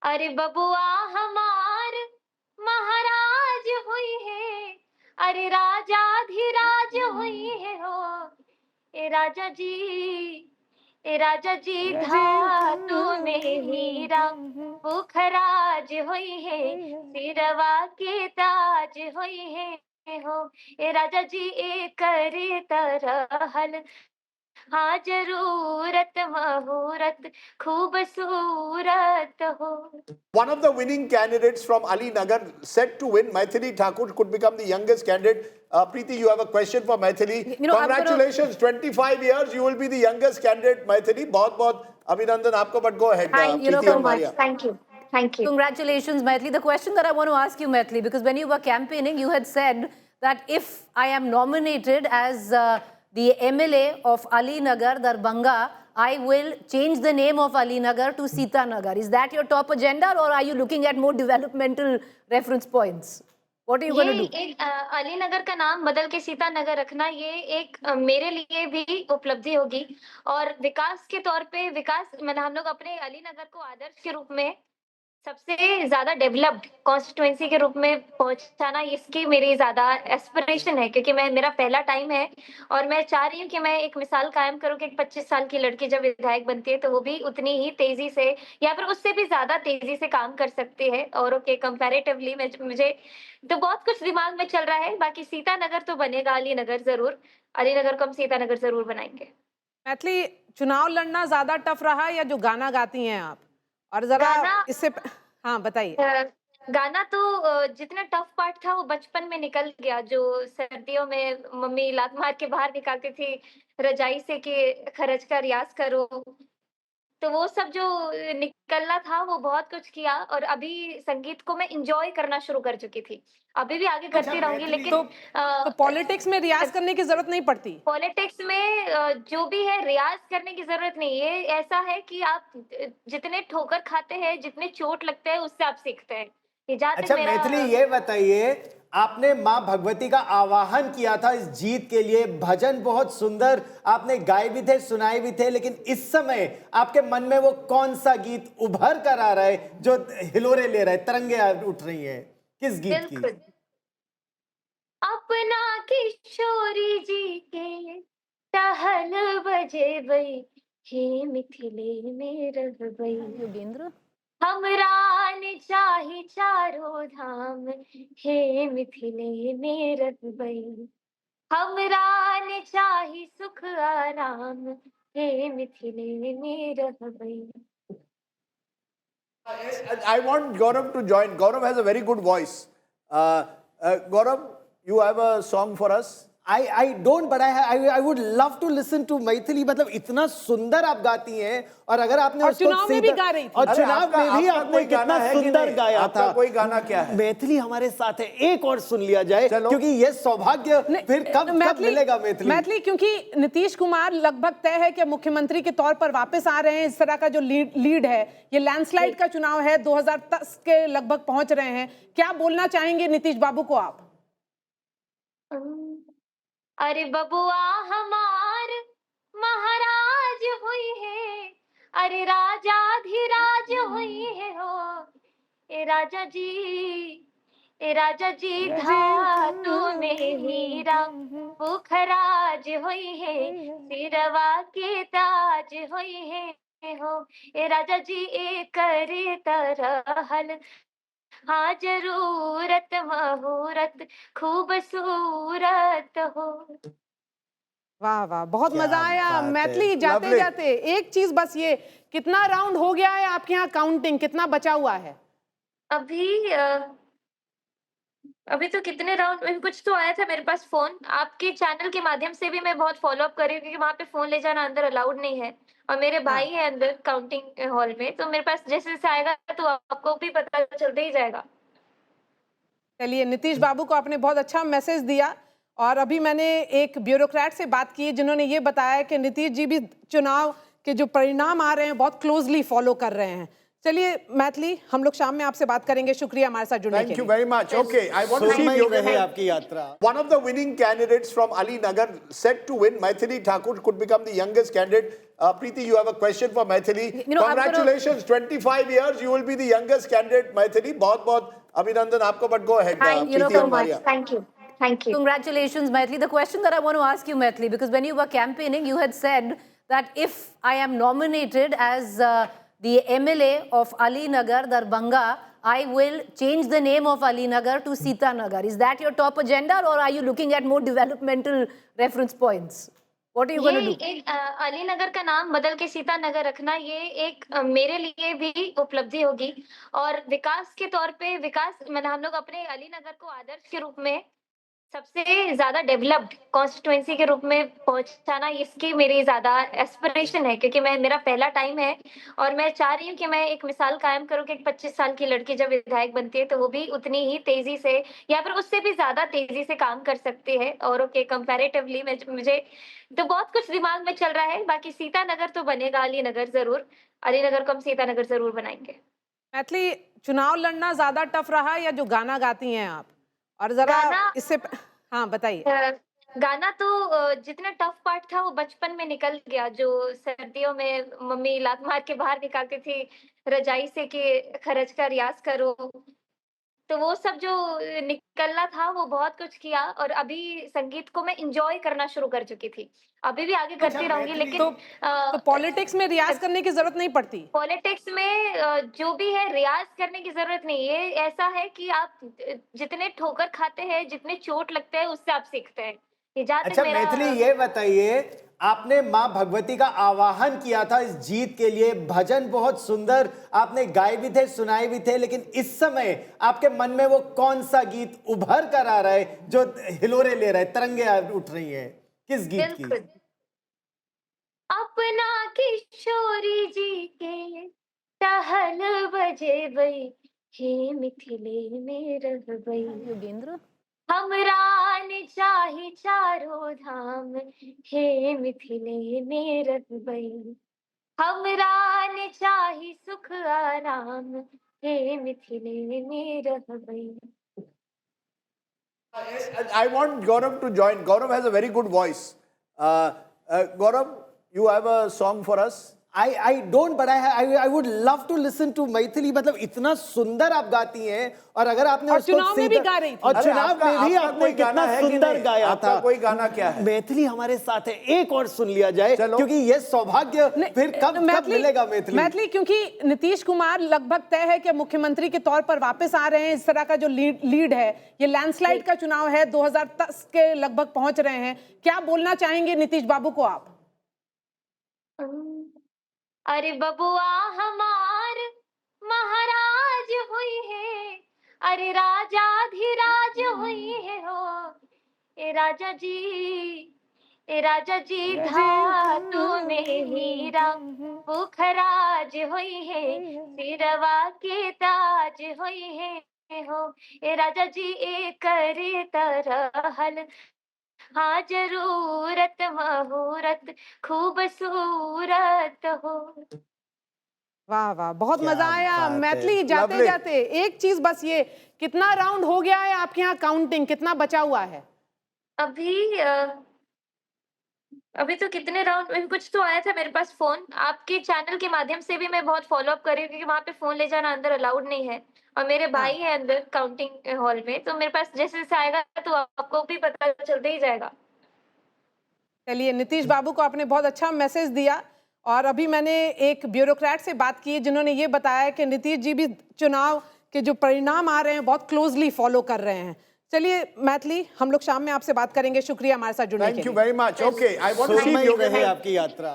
अरे बबुआ हमार महाराज हुई है, अरे राजाधिराज हुई है हो। ए राजा जी, ए राजा जी धातु में हीरा पुखराज हुई है, सिरवा के ताज हुई है हो। ए राजा जी एक करे तरहल, हाँ जरूरत महूरत खूबसूरत हो। One of the winning candidates from Ali Nagar set to win, Maithili Thakur, could become the youngest candidate. Preeti, you have a question for Maithili. Congratulations, 25 years, you will be the youngest candidate, Maithili. बहुत Abhinandan आपको, but go ahead. Thank you Preeti so और much. Maria. Thank you. Thank you. Congratulations, Maithili. The question that I want to ask you, Maithili, because when you were campaigning, you had said that if I am nominated as the MLA of Ali Nagar, Darbhanga, I will change the name of Ali Nagar to Sita Nagar. Is that your top agenda, or are you looking at more developmental reference points? What are you going to do? ये अली नगर का नाम बदल के सीता नगर रखना, ये एक मेरे लिए भी उपलब्धि होगी। और विकास के तौर पे विकास मतलब हम लोग अपने अली नगर को आदर्श के रूप में सबसे ज्यादा डेवलप्ड कॉन्स्टिट्यूएंसी के रूप में पहुंचाना, इसकी मेरी ज्यादा एस्पिरेशन है, क्योंकि मेरा पहला टाइम है और मैं चाह रही हूँ कि मैं एक मिसाल कायम करूँ कि एक 25 साल की लड़की जब विधायक बनती है तो वो भी उतनी ही तेजी से या फिर उससे भी ज्यादा तेजी से काम कर सकती है औरों के कंपैरेटिवली। मुझे तो बहुत कुछ दिमाग में चल रहा है। बाकी सीता नगर तो बनेगा, अली नगर जरूर, अली नगर को हम सीता नगर जरूर बनाएंगे। मैथिली, चुनाव लड़ना ज्यादा टफ रहा या जो गाना गाती हैं आप? और जरा इससे हाँ बताइए। गाना तो जितना टफ पार्ट था वो बचपन में निकल गया, जो सर्दियों में मम्मी लात मार के बाहर निकालती थी रजाई से कि खरच का रियाज करो, तो वो सब जो निकलना था वो बहुत कुछ किया। और अभी संगीत को मैं एंजॉय करना शुरू कर चुकी थी, अभी भी आगे करती रहूंगी। लेकिन तो पॉलिटिक्स में रियाज करने की जरूरत नहीं पड़ती? पॉलिटिक्स में जो भी है रियाज करने की जरूरत नहीं है। ऐसा है कि आप जितने ठोकर खाते हैं, जितने चोट लगते हैं, उससे आप सीखते हैं। अच्छा मैथिली, ये बताइए, आपने माँ भगवती का आवाहन किया था इस जीत के लिए, भजन बहुत सुंदर आपने गाए भी थे, सुनाए भी थे, लेकिन इस समय आपके मन में वो कौन सा गीत उभर कर आ रहा है जो हिलोरे ले रहा है, तरंगे उठ रही हैं? किस गीत की? अपना किशोरी जी के टहल बजे बई, हे मिथिले में रह बई योगेंद्र, हमरा ने चाही चारों धाम, हे मिथिले में रह बई, हमरा ने चाही सुख आराम, हे मिथिले में रह बई। I want Gaurav to join. Gaurav has a very good voice. Gaurav, you have a song for us? I don't, but I would love to listen to Maithili. मतलब इतना सुंदर आप गाती हैं, और अगर आपने और चुनाव में भी गा रही थी, और चुनाव में भी आपने कितना सुंदर गाया था। कोई गाना क्या है? मैथिली हमारे साथ है, एक और सुन लिया जाए, क्योंकि ये सौभाग्य फिर कब मिलेगा मैथिली? क्योंकि नीतीश कुमार लगभग तय है कि मुख्यमंत्री के तौर पर वापस आ रहे हैं। इस तरह का जो लीड है, ये लैंडस्लाइड का चुनाव है, 2010 के लगभग पहुंच रहे हैं। क्या बोलना चाहेंगे नीतीश बाबू को आप? अरे बबुआ हमार महाराज हुई है, अरे राजाधिराज हुई है हो। ए राजा जी, ए राजा जी धातु में हीरा पुखराज हुई है, सिरवा के ताज हुई है हो। ए राजा जी एक करे तरहल, हाँ जरूरत महूरत खूबसूरत हो। वाह वाह, बहुत मजा आया मैथिली। जाते जाते एक चीज बस, ये कितना राउंड हो गया है आपके यहाँ? काउंटिंग कितना बचा हुआ है अभी तो कितने राउंड, कुछ तो आया था मेरे पास फोन, आपके चैनल के माध्यम से भी मैं बहुत फॉलो अप कर रही हूँ, क्योंकि वहां पे फोन ले जाना अंदर अलाउड नहीं है और मेरे भाई है अंदर काउंटिंग हॉल में, तो मेरे पास जैसे जैसे आएगा तो आपको भी पता चलते ही जाएगा। चलिए, नीतीश बाबू को आपने बहुत अच्छा मैसेज दिया। और अभी मैंने एक ब्यूरोक्रेट से बात की जिन्होंने ये बताया कि नीतीश जी भी चुनाव के जो परिणाम आ रहे हैं बहुत क्लोजली फॉलो कर रहे हैं। चलिए मैथिली, हम लोग शाम में आपसे बात करेंगे। शुक्रिया हमारे साथ जुड़ने के Thank you लिए। very much. Okay, I want to see Sukhmayi you. रहे आपकी यात्रा। One of the winning candidates from Ali Nagar set to win, Maithili Thakur, could become the youngest candidate. Preeti, you have a question for Maithili. You know, Congratulations, 25 years, you will be the youngest candidate, Maithili. बहुत abhinandan आपको, but go ahead. Thank you Preeti so much. Ambaria. Thank you. Thank you. Congratulations, Maithili. The question that I want to ask you, Maithili, because when you were campaigning, you had said that if I am nominated as the MLA of Ali Nagar, Darbhanga, I will change the name of Ali Nagar to Sita Nagar. Is that your top agenda, or are you looking at more developmental reference points? What are you going to do? ये अली नगर का नाम बदल के सीता नगर रखना ये एक मेरे लिए भी उपलब्धि होगी और विकास के तौर पे हम लोग अपने अली नगर को आदर्श के रूप में सबसे ज्यादा डेवलप्ड कॉन्स्टिट्यूएंसी के रूप में पहुंचाना, इसकी मेरी ज्यादा एस्पिरेशन है, क्योंकि मेरा पहला टाइम है और मैं चाह रही हूँ कि मैं एक मिसाल कायम करूँ कि एक 25 साल की लड़की जब विधायक बनती है तो वो भी उतनी ही तेजी से या फिर उससे भी ज्यादा तेजी से काम कर सकती है औरों के कंपैरेटिवली। मुझे तो बहुत कुछ दिमाग में चल रहा है। बाकी सीता नगर तो बनेगा, अली नगर जरूर, अली नगर को हम सीता नगर जरूर बनाएंगे। मैथिली, चुनाव लड़ना ज्यादा टफ रहा या जो गाना गाती हैं आप? और जरा इससे हाँ बताइए। गाना तो जितना टफ पार्ट था वो बचपन में निकल गया, जो सर्दियों में मम्मी लात मार के बाहर निकालती थी रजाई से कि खरच का रियाज करो, तो वो सब जो निकलना था वो बहुत कुछ किया और अभी संगीत को मैं एंजॉय करना शुरू कर चुकी थी। अभी भी आगे करती रहूंगी, लेकिन तो पॉलिटिक्स में रियाज करने की जरूरत नहीं पड़ती? पॉलिटिक्स में जो भी है रियाज करने की जरूरत नहीं है। ऐसा है कि आप जितने ठोकर खाते हैं, जितने चोट लगते हैं, उससे आप सीखते हैं। अच्छा मैथिली, ये बताइए, आपने माँ भगवती का आवाहन किया था इस जीत के लिए, भजन बहुत सुंदर आपने गाए भी थे, सुनाए भी थे, लेकिन इस समय आपके मन में वो कौन सा गीत उभर कर आ रहा है जो हिलोरे ले रहा है, तरंगे उठ रही हैं? किस गीत की? अपना किशोरी जी के टहल बजे बई, हे मिथिले में रह बई, योगेंद्र, हमरा ने चाही चारों धाम, हे मिथिले में रह बई, हमरा ने चाही सुख आराम, हे मिथिले में रह बई। I want Gaurav to join. Gaurav has a very good voice. Gaurav, you have a song for us? I don't, but I would love to listen to Maithili. मतलब इतना सुंदर आप गाती हैं, और अगर आपने और चुनाव में भी गा रही थी, और चुनाव में भी आपने कितना सुंदर गाया था। कोई गाना क्या है? मैथिली हमारे साथ है, एक और सुन लिया जाए, क्योंकि ये सौभाग्य फिर कब मिलेगा मैथिली? मैथिली, क्योंकि नीतीश कुमार लगभग तय है कि मुख्यमंत्री के तौर पर वापस आ रहे हैं। इस तरह का जो लीड है, ये लैंडस्लाइड का चुनाव है, 2010 के लगभग पहुंच रहे हैं। क्या बोलना चाहेंगे नीतीश बाबू को आप? अरे बबुआ हमार महाराज हुई है, अरे राजाधिराज हुई है हो, ए राजा जी धातु में हीरा पुखराज हुई है, सिरवा के ताज हुई है हो, ए राजा जी एक करे तरहल, हाँ जरूरत महूरत खूबसूरत हो। वाह वाह, बहुत मजा आया मैथिली। जाते जाते एक चीज बस, ये कितना राउंड हो गया है आपके यहाँ? काउंटिंग कितना बचा हुआ है अभी तो कितने राउंड, कुछ तो आया था मेरे पास फोन, आपके चैनल के माध्यम से भी मैं बहुत फॉलो अप कर रही हूँ, क्योंकि वहां पे फोन ले जाना अंदर अलाउड नहीं है और मेरे भाई है अंदर काउंटिंग हॉल में, तो मेरे पास जैसे जैसे आएगा तो आपको भी पता चलते ही जाएगा। चलिए, नीतीश बाबू को आपने बहुत अच्छा मैसेज दिया, और अभी मैंने एक ब्यूरोक्रेट से बात की जिन्होंने ये बताया कि नीतीश जी भी चुनाव के जो परिणाम आ रहे हैं बहुत क्लोजली फॉलो कर रहे हैं। चलिए मैथिली, हम लोग शाम में आपसे बात करेंगे। शुक्रिया हमारे साथ जुड़ने के लिए। Thank you very much. Okay, I want to see you रहे आपकी यात्रा।